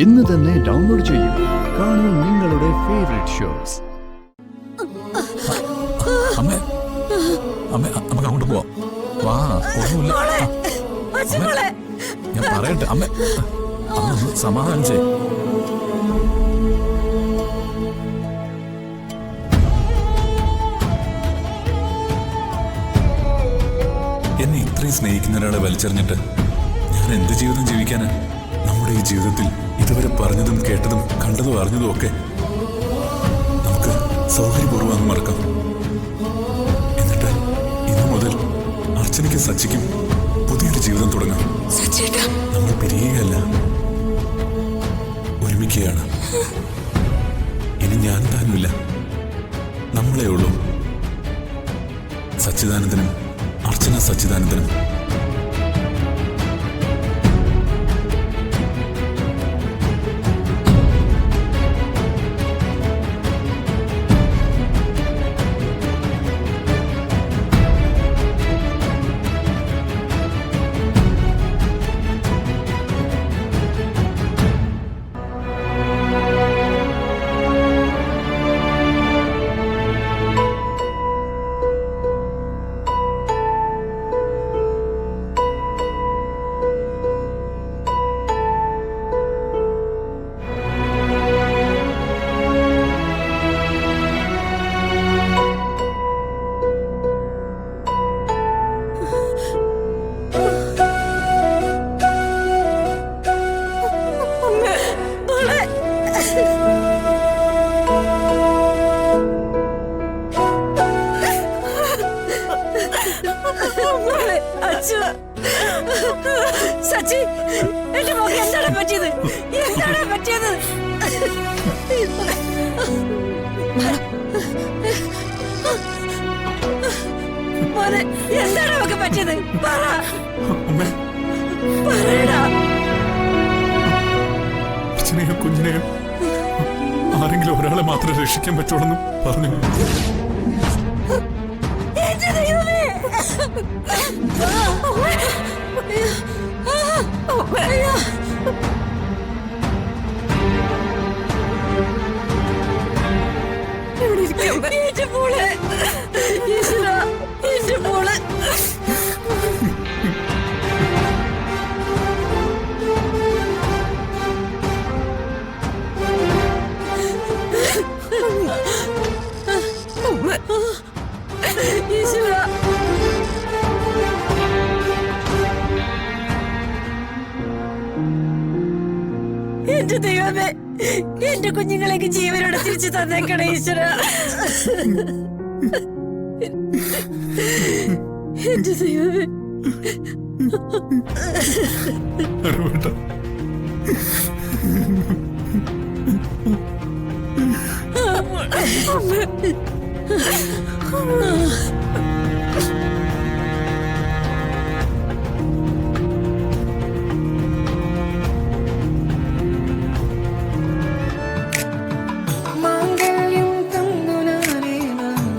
ഇന്ന് തന്നെ ഡൗൺലോഡ് ചെയ്യൂ. കാണൂ നിങ്ങളുടെ ഫേവറേറ്റ് ഷോസ്. നമുക്ക് അങ്ങോട്ട് പോവാം. വാ, ഒന്നുമില്ല. ഞാൻ പറയട്ടെ അമ്മ, സമാധാനിച്ചേ. എന്നെ ഇത്രയും സ്നേഹിക്കുന്ന ഒരാളെ വലിച്ചെറിഞ്ഞിട്ട് ഞാൻ എന്ത് ജീവിതം ജീവിക്കാനാ? നമ്മുടെ ഈ ജീവിതത്തിൽ ഇതുവരെ പറഞ്ഞതും കേട്ടതും കണ്ടതും അറിഞ്ഞതും ഒക്കെ നമുക്ക് സൗകര്യപൂർവ്വം അങ്ങ് മറക്കാം. എന്നിട്ട് ഇന്നു മുതൽ അർച്ചനയ്ക്കും സച്ചിക്കും പുതിയൊരു ജീവിതം തുടങ്ങാം. നമ്മൾ പിരിയുകയല്ല, ഒരുമിക്കുകയാണ്. ഇനി ഞാൻ താനുമില്ല, നമ്മളേ ഉള്ളൂ. സച്ചിദാനന്ദനും അർച്ചന സച്ചിദാനന്ദനും. സച്ചി, എന്റെ മോക്ക് എന്താണ് പറ്റിയത്? എന്താണ് പറ്റിയത്? മോനെ, എന്താണ് നമുക്ക് പറ്റിയത്? പറയടാ. അച്ഛനെയോ കുഞ്ഞിനെയോ ആരെങ്കിലും ഒരാളെ മാത്രമേ രക്ഷിക്കാൻ പറ്റുള്ളൂ പറഞ്ഞു. എന്റെ ദൈവമേ, എന്റെ കുഞ്ഞുങ്ങളേക്ക് ജീവനോടെ തിരിച്ചു തന്നേക്കണേ ഈശ്വര. എന്റെ ദൈവമേ. അമ്മ